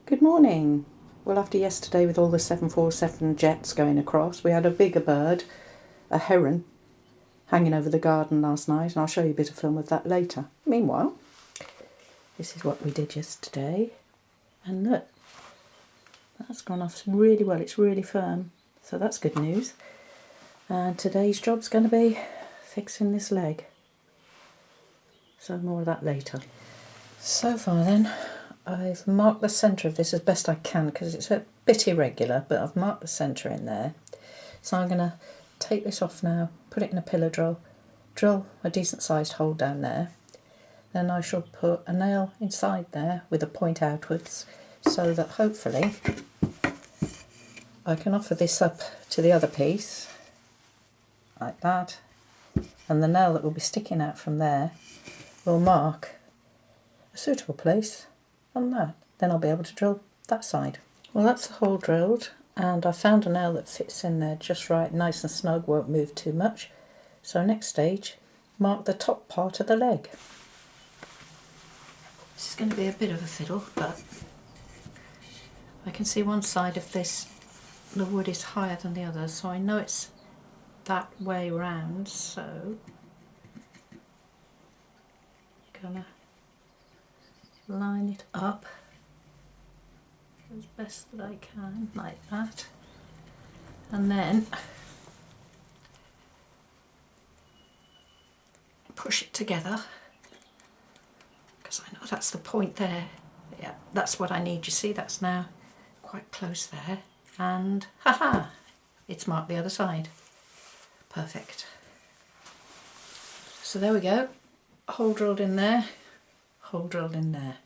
Good morning. Well, after yesterday with all the 747 jets going across, we had a bigger bird, a heron, hanging over the garden last night, and I'll show you a bit of film of that later. Meanwhile, this is what we did yesterday, and look, that's gone off really well. It's really firm, so that's good news. And today's job's going to be fixing this leg, so more of that later. So far then, I've marked the centre of this as best I can because it's a bit irregular, but I've marked the centre in there. So I'm going to take this off now, put it in a pillar drill a decent sized hole down there. Then I shall put a nail inside there with a point outwards so that hopefully I can offer this up to the other piece like that, and the nail that will be sticking out from there will mark a suitable place on that. Then I'll be able to drill that side. Well, that's the hole drilled, and I found a nail that fits in there just right, nice and snug, won't move too much. So next stage, mark the top part of the leg. This is going to be a bit of a fiddle, but I can see one side of this, the wood is higher than the other, so I know it's that way round, so I'm gonna line it up as best that I can, like that, and then push it together, because I know that's the point there. Yeah, that's what I need. You see, that's now quite close there, and haha, it's marked the other side. Perfect. So there we go, hole drilled in there, hole drilled in there.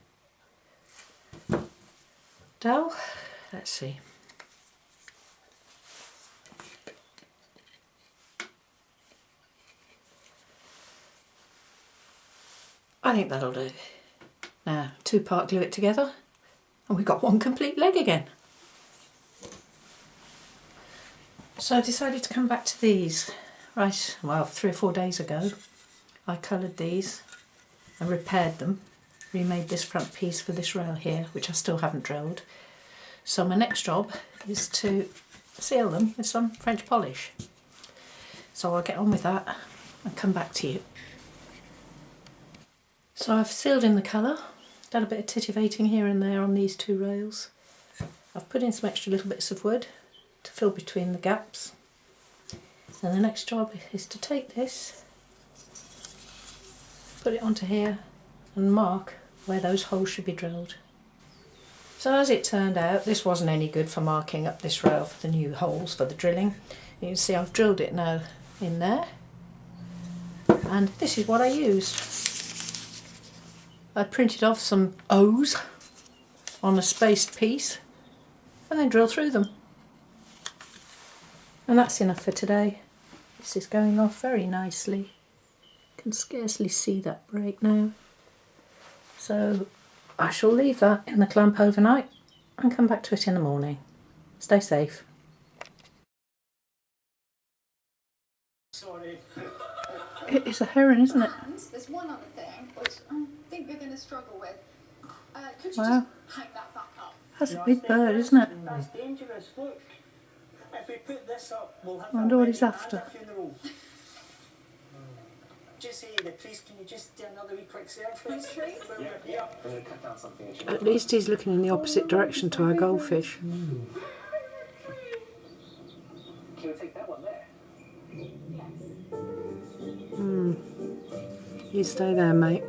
Dowel, let's see. I think that'll do. Now, two-part glue it together, and we've got one complete leg again. So I decided to come back to these. Right, well, 3 or 4 days ago, I coloured these and repaired them. Remade this front piece for this rail here, which I still haven't drilled. So my next job is to seal them with some French polish. So I'll get on with that and come back to you. So I've sealed in the colour, done a bit of titivating here and there on these 2 rails. I've put in some extra little bits of wood to fill between the gaps. And the next job is to take this, put it onto here and mark where those holes should be drilled. So as it turned out, this wasn't any good for marking up this rail for the new holes for the drilling. You can see I've drilled it now in there, and this is what I used. I printed off some O's on a spaced piece and then drilled through them. And that's enough for today. This is going off very nicely. Can scarcely see that break now. So I shall leave that in the clamp overnight and come back to it in the morning. Stay safe. Sorry. It is a heron, isn't it? And there's one other thing which I think you're going to struggle with. Could you Wow. just hang that back up? That's a big bird, isn't it? That's dangerous. Look, if we put this up, we'll have I wonder a what he's wedding after. and a funeral. Just say the priest, can you just do another wee quick service? Yeah. I'm going to cut down something. At least he's looking in the opposite direction to our goldfish. Can you take that one there? You stay there, mate.